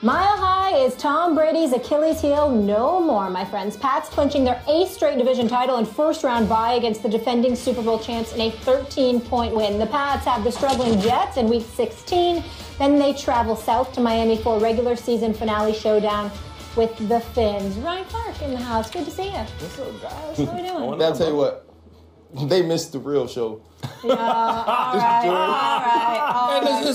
Mile high is Tom Brady's Achilles heel no more, my friends. Pats clinching their 8th straight division title and first-round bye against the defending Super Bowl champs in a 13-point win. The Pats have the struggling Jets in Week 16. Then they travel south to Miami for a regular season finale showdown with the Finns. Ryan Clark in the house. Good to see you. What's up, guys? How are we doing? I'll tell you what. They missed the real show. Yeah, all right.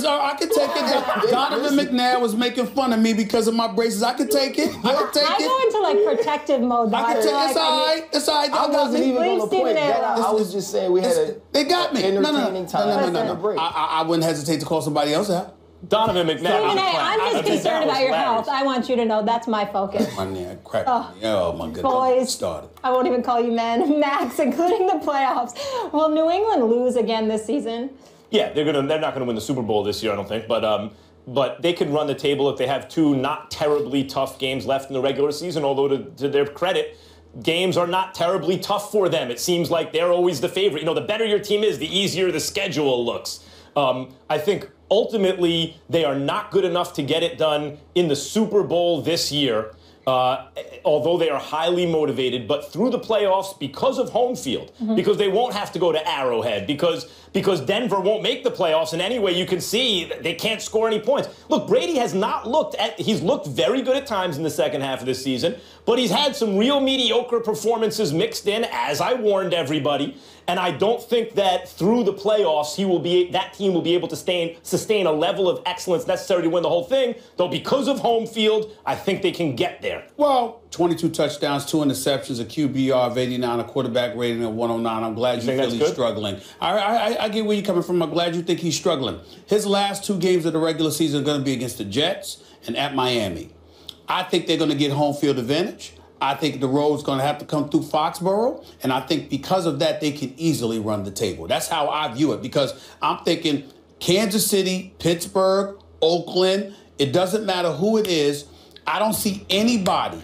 I can take it. Donovan McNabb was making fun of me because of my braces. I could take it. I go into like protective mode. I can take it. It's all right. It's all right. I wasn't even on the point that I was just saying we had they got me. entertaining time. No. I wouldn't hesitate to call somebody else out. Donovan McNabb. I'm just concerned about your health. I want you to know that's my focus. My goodness. Boys, started. I won't even call you men. Max, including the playoffs. Will New England lose again this season? Yeah, they're not gonna win the Super Bowl this year, I don't think. But they can run the table if they have 2 not terribly tough games left in the regular season. Although to their credit, games are not terribly tough for them. It seems like they're always the favorite. You know, the better your team is, the easier the schedule looks. I think ultimately they are not good enough to get it done in the Super Bowl this year, although they are highly motivated. But through the playoffs, because of home field, because they won't have to go to Arrowhead, because Denver won't make the playoffs, and anyway, you can see they can't score any points. Look, Brady has not he's looked very good at times in the second half of this season, but he's had some real mediocre performances mixed in, as I warned everybody. And I don't think that through the playoffs that team will be able to sustain a level of excellence necessary to win the whole thing. Though because of home field, I think they can get there. Well, 22 touchdowns, 2 interceptions, a QBR of 89, a quarterback rating of 109. I'm glad you feel he's struggling. I get where you're coming from. I'm glad you think he's struggling. His last 2 games of the regular season are going to be against the Jets and at Miami. I think they're going to get home field advantage. I think the road's going to have to come through Foxborough, and I think because of that, they can easily run the table. That's how I view it, because I'm thinking Kansas City, Pittsburgh, Oakland, it doesn't matter who it is. I don't see anybody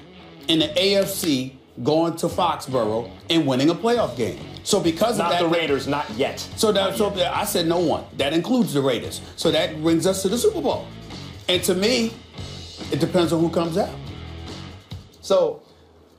in the AFC going to Foxborough and winning a playoff game. So because of that... Not the Raiders, not yet. So I said no one. That includes the Raiders. So that brings us to the Super Bowl. And to me, it depends on who comes out. So...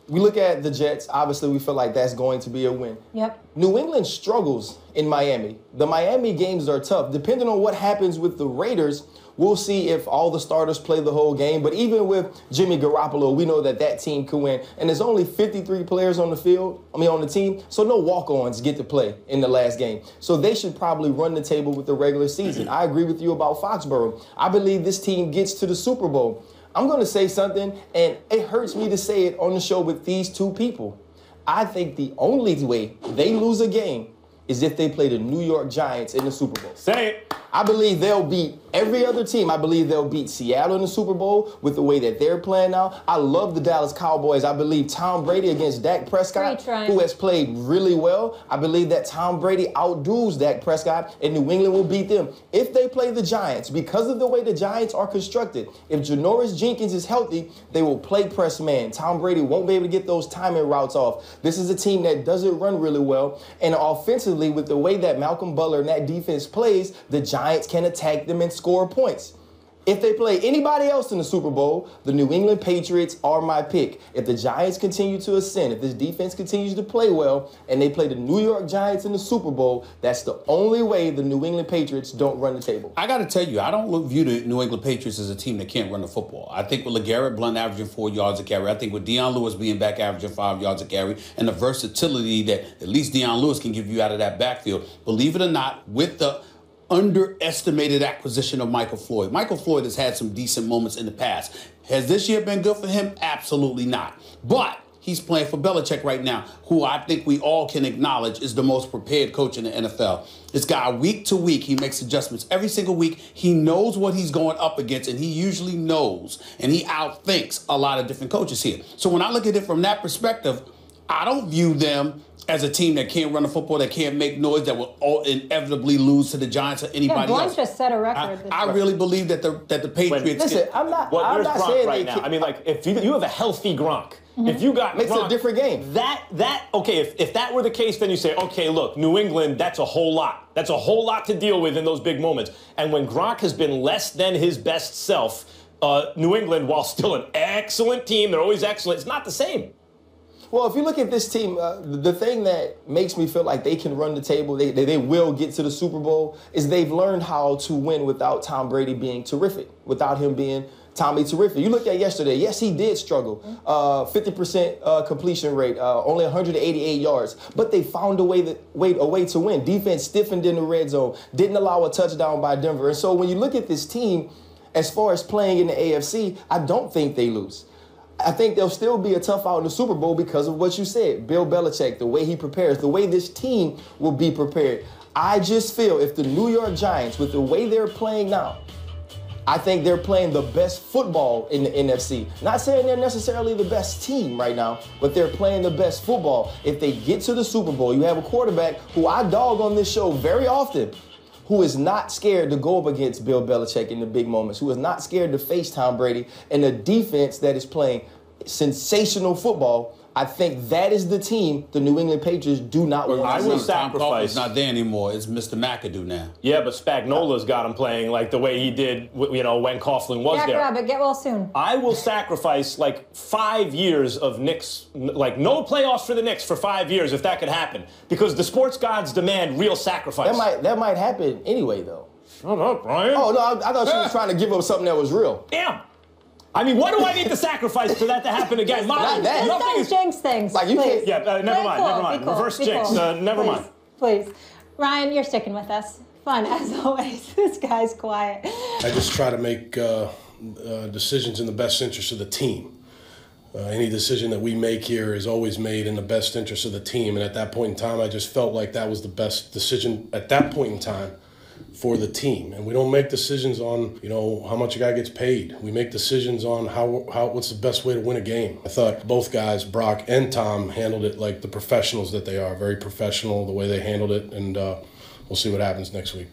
we look at the Jets. Obviously, we feel like that's going to be a win. Yep. New England struggles in Miami. The Miami games are tough. Depending on what happens with the Raiders, we'll see if all the starters play the whole game. But even with Jimmy Garoppolo, we know that team can win. And there's only 53 players on the team, so no walk-ons get to play in the last game. So they should probably run the table with the regular season. I agree with you about Foxborough. I believe this team gets to the Super Bowl. I'm going to say something, and it hurts me to say it on the show with these 2 people. I think the only way they lose a game is if they play the New York Giants in the Super Bowl. Say it. I believe they'll beat every other team. I believe they'll beat Seattle in the Super Bowl with the way that they're playing now. I love the Dallas Cowboys. I believe Tom Brady against Dak Prescott, who has played really well. I believe that Tom Brady outdoes Dak Prescott, and New England will beat them. If they play the Giants, because of the way the Giants are constructed, if Janoris Jenkins is healthy, they will play press man. Tom Brady won't be able to get those timing routes off. This is a team that doesn't run really well, and offensively, with the way that Malcolm Butler and that defense plays, the Giants can attack them and score points. If they play anybody else in the Super Bowl, the New England Patriots are my pick. If the Giants continue to ascend, if this defense continues to play well, and they play the New York Giants in the Super Bowl, that's the only way the New England Patriots don't run the table. I got to tell you, I don't view the New England Patriots as a team that can't run the football. I think with LeGarrette Blount averaging 4 yards a carry, I think with Deion Lewis being back averaging 5 yards a carry, and the versatility that at least Deion Lewis can give you out of that backfield, believe it or not, with the underestimated acquisition of Michael Floyd. Michael Floyd has had some decent moments in the past. Has this year been good for him? Absolutely not. But he's playing for Belichick right now, who I think we all can acknowledge is the most prepared coach in the NFL. This guy, week to week, he makes adjustments. Every single week, he knows what he's going up against, and he usually knows, and he outthinks a lot of different coaches here. So when I look at it from that perspective, I don't view them as a team that can't run the football, that can't make noise, that will inevitably lose to the Giants or anybody else. Blunt just set a record. I really believe that the Patriots... Listen, I'm not Gronk saying right now. I mean, like, if you have a healthy Gronk, if you got makes Gronk, it a different game. Okay, if that were the case, then you say, okay, look, New England, that's a whole lot. That's a whole lot to deal with in those big moments. And when Gronk has been less than his best self, New England, while still an excellent team, they're always excellent, it's not the same. Well, if you look at this team, the thing that makes me feel like they can run the table, they will get to the Super Bowl, is they've learned how to win without Tom Brady being terrific, without him being Tommy terrific. You looked at yesterday, yes, he did struggle. 50% completion rate, only 188 yards, but they found a way to win. Defense stiffened in the red zone, didn't allow a touchdown by Denver. And so when you look at this team, as far as playing in the AFC, I don't think they lose. I think they'll still be a tough out in the Super Bowl because of what you said. Bill Belichick, the way he prepares, the way this team will be prepared. I just feel if the New York Giants, with the way they're playing now, I think they're playing the best football in the NFC. Not saying they're necessarily the best team right now, but they're playing the best football. If they get to the Super Bowl, you have a quarterback who I dog on this show very often, who is not scared to go up against Bill Belichick in the big moments, who is not scared to face Tom Brady, and a defense that is playing sensational football. I think that is the team the New England Patriots do not want. I will sacrifice. It's not there anymore. It's Mr. McAdoo now. Yeah, but Spagnola's got him playing like the way he did, when Coughlin was there. Rabbit, get well soon. I will sacrifice like 5 years of Knicks, like no playoffs for the Knicks for 5 years if that could happen, because the sports gods demand real sacrifice. That might happen anyway, though. Shut up, Brian. Oh no, I thought she was trying to give up something that was real. Damn. I mean, what do I need to sacrifice for that to happen again? Not that. Nothing is jinx things. Like you can't. Yeah, never mind. Cool, Reverse jinx. Never mind. Please. Ryan, you're sticking with us. Fun, as always. This guy's quiet. I just try to make decisions in the best interest of the team. Any decision that we make here is always made in the best interest of the team. And at that point in time, I just felt like that was the best decision at that point in time for the team. And we don't make decisions on, how much a guy gets paid. We make decisions on what's the best way to win a game. I thought both guys, Brock and Tom, handled it like the professionals that they are. Very professional, the way they handled it, and we'll see what happens next week.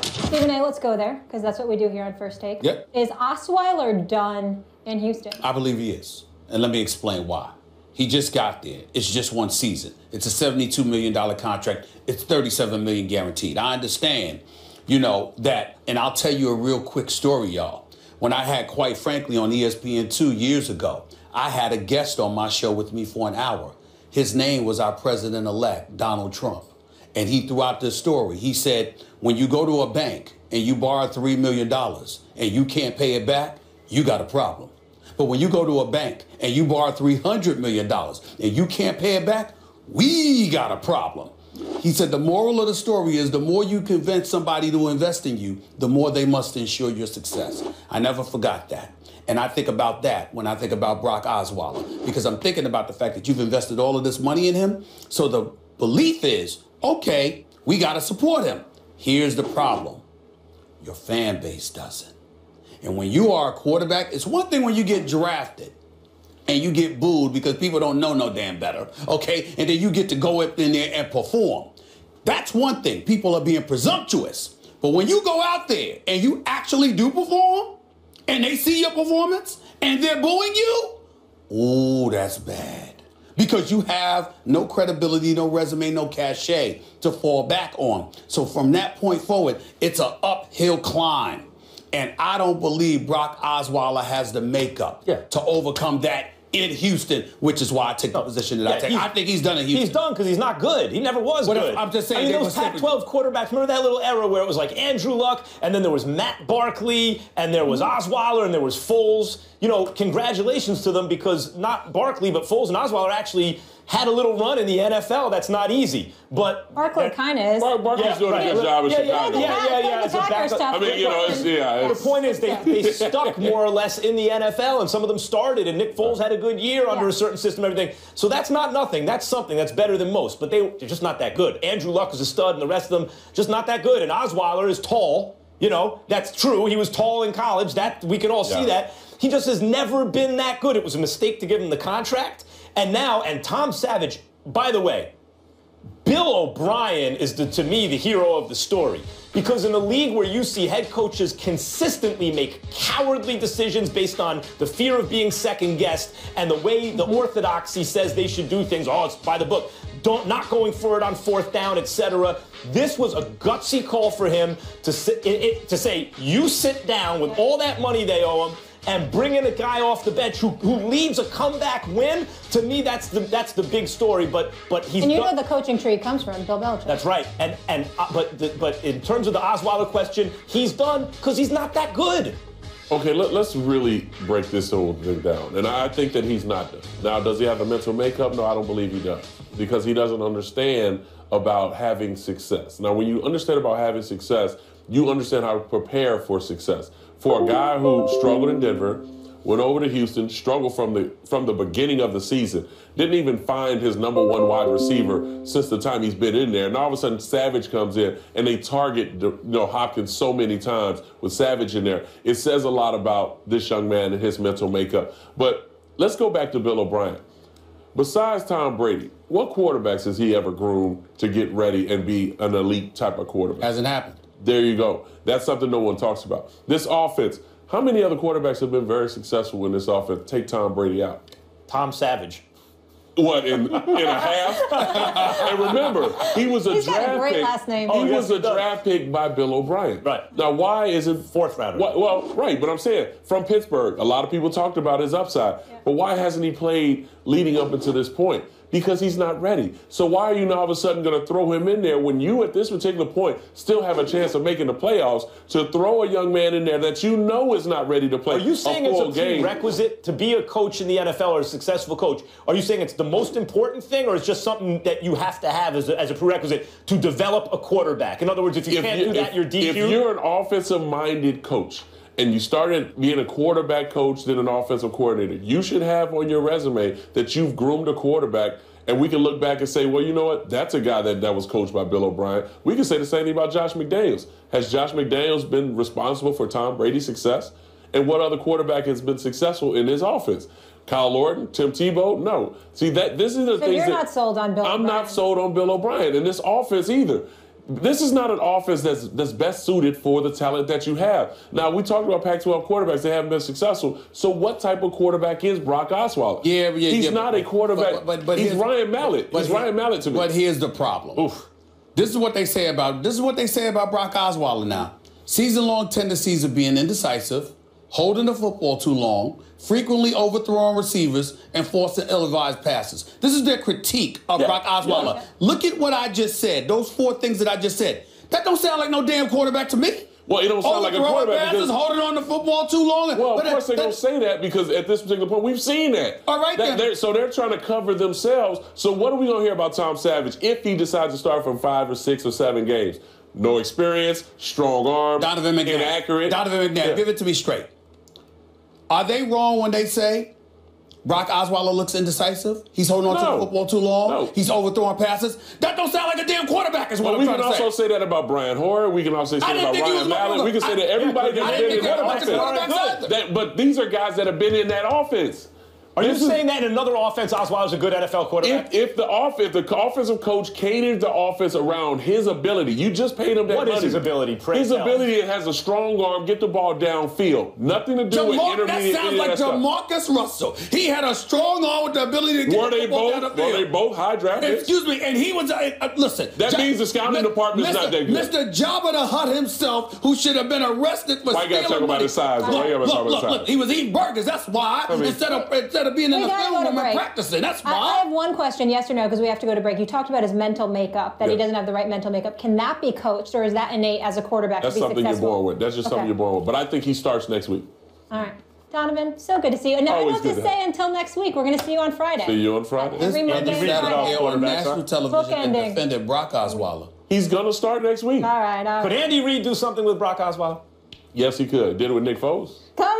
Stephen A., let's go there, because that's what we do here on First Take. Yep. Is Osweiler done in Houston? I believe he is. And let me explain why. He just got there. It's just one season. It's a $72 million contract. It's $37 million guaranteed. I understand, that. And I'll tell you a real quick story, y'all. When I had, quite frankly, on ESPN 2 years ago, I had a guest on my show with me for an hour. His name was our president-elect, Donald Trump. And he threw out this story. He said, when you go to a bank and you borrow $3 million and you can't pay it back, you got a problem. But when you go to a bank and you borrow $300 million and you can't pay it back, we got a problem. He said the moral of the story is the more you convince somebody to invest in you, the more they must ensure your success. I never forgot that. And I think about that when I think about Brock Osweiler, because I'm thinking about the fact that you've invested all of this money in him. So the belief is, okay, we got to support him. Here's the problem. Your fan base doesn't. And when you are a quarterback, it's one thing when you get drafted and you get booed because people don't know no damn better, okay? And then you get to go up in there and perform. That's one thing. People are being presumptuous. But when you go out there and you actually do perform and they see your performance and they're booing you, ooh, that's bad. Because you have no credibility, no resume, no cachet to fall back on. So from that point forward, it's an uphill climb. And I don't believe Brock Osweiler has the makeup to overcome that in Houston, which is why I take the position that I take. I think he's done in Houston. He's done because he's not good. He never was good. I'm just saying. Those Pac-12 quarterbacks, remember that little era where it was like Andrew Luck, and then there was Matt Barkley, and there was Osweiler, and there was Foles. Congratulations to them, because not Barkley, but Foles and Osweiler actually had a little run in the NFL. That's not easy. But Barkley kind of is. Barkley's doing a good job in Chicago. Yeah. It's a backup. I mean, The point is they stuck more or less in the NFL, and some of them started, and Nick Foles had a good year under a certain system and everything. So that's not nothing. That's something. That's better than most. But they're just not that good. Andrew Luck is a stud, and the rest of them just not that good. And Osweiler is tall. That's true. He was tall in college. That we can all see that. He just has never been that good. It was a mistake to give him the contract. And Tom Savage, by the way, Bill O'Brien is, to me, the hero of the story. Because in a league where you see head coaches consistently make cowardly decisions based on the fear of being second-guessed and the way the orthodoxy says they should do things, it's by the book, not going for it on fourth down, etc. This was a gutsy call for him to say, you sit down with all that money they owe him, and bring in a guy off the bench who leads a comeback win, to me, that's the big story. But he's and you know the coaching tree comes from Bill Belichick. That's right. But in terms of the Osweiler question, he's done because he's not that good. Okay, let's really break this whole thing down. And I think that he's not done. Now, does he have a mental makeup? No, I don't believe he does. Because he doesn't understand about having success. Now, when you understand about having success, you understand how to prepare for success. For a guy who struggled in Denver, went over to Houston, struggled from the beginning of the season, didn't even find his number one wide receiver since the time he's been in there. And all of a sudden, Savage comes in, and they target Hopkins so many times with Savage in there. It says a lot about this young man and his mental makeup. But let's go back to Bill O'Brien. Besides Tom Brady, what quarterbacks has he ever groomed to get ready and be an elite type of quarterback? Hasn't happened. There you go. That's something no one talks about. This offense, how many other quarterbacks have been very successful in this offense? Take Tom Brady out. Tom Savage. What, in a half? And remember, he was a He's draft got a great pick. last name. He was a draft pick by Bill O'Brien. Right. Now, why isn't... Fourth rounder. Well, right, but I'm saying, from Pittsburgh, a lot of people talked about his upside. Yeah. But why hasn't he played leading up until this point? Because he's not ready. So why are you now all of a sudden going to throw him in there when you, at this particular point, still have a chance of making the playoffs, to throw a young man in there that you know is not ready to play a full game? Are you saying it's a prerequisite to be a coach in the NFL or a successful coach? Are you saying it's the most important thing, or it's just something that you have to have as a prerequisite to develop a quarterback? In other words, if you can't do that, you're DQ'd? If you're an offensive-minded coach, and you started being a quarterback coach, then an offensive coordinator, you should have on your resume that you've groomed a quarterback, and we can look back and say, well, you know what? That's a guy that was coached by Bill O'Brien. We can say the same thing about Josh McDaniels. Has Josh McDaniels been responsible for Tom Brady's success? And what other quarterback has been successful in his offense? Kyle Orton, Tim Tebow? No. See, this is the thing. So you're not sold on Bill O'Brien? I'm not sold on Bill O'Brien and this offense either. This is not an offense that's best suited for the talent that you have. Now, we talked about Pac-12 quarterbacks that haven't been successful. So what type of quarterback is Brock Osweiler? He's not a quarterback. But he's Ryan Mallett. He's Ryan Mallett to me. But here's the problem. Oof. This is what they say about Brock Osweiler now. Season-long tendencies of being indecisive, holding the football too long, frequently overthrowing receivers, and forcing ill-advised passes. This is their critique of Brock Osweiler. Yeah. Look at what I just said. Those four things that I just said. That don't sound like no damn quarterback to me. Well, it don't sound like a quarterback because holding on the football too long. Well, of course they don't say that because at this particular point we've seen that. All right, then. So they're trying to cover themselves. So what are we going to hear about Tom Savage if he decides to start from 5 or 6 or 7 games? No experience, strong arm, inaccurate. Donovan McNabb, give it to me straight. Are they wrong when they say Brock Osweiler looks indecisive? He's holding on to the football too long? No. He's overthrowing passes? That don't sound like a damn quarterback is what I'm trying to say. We can also say that about Brian Hoyer. We can also say that about Ryan Mallett. We can say that everybody that's been in that offense. But these are guys that have been in that offense. Are you saying that in another offense, Osweiler's a good NFL quarterback? If the offensive coach catered the offense around his ability, you just paid him that money. What is his ability? His ability has a strong arm, get the ball downfield. Nothing to do with intermediate. That sounds like Jamarcus Russell. He had a strong arm with the ability to get the ball down the field. Were they both high draft picks? Excuse me, and he was, listen. That means the scouting department is not that good. Mr. Jabba the Hutt himself, who should have been arrested for stealing money. Why you got to talk about his size? Look, he was eating burgers. That's why. Instead of being in the field. Practicing. That's fine. I have one question, yes or no, because we have to go to break. You talked about his mental makeup, that he doesn't have the right mental makeup. Can that be coached, or is that innate as a quarterback to be successful? That's something you're born with. That's just something you're born with. But I think he starts next week. All right. Donovan, so good to see you. And now I don't have to say until next week. We're going to see you on Friday. See you on Friday. Every Monday and Friday. On national television and defended Brock Osweiler. He's going to start next week. All right. Could Andy Reid do something with Brock Osweiler? Yes, he could. Did it with Nick Foles. Come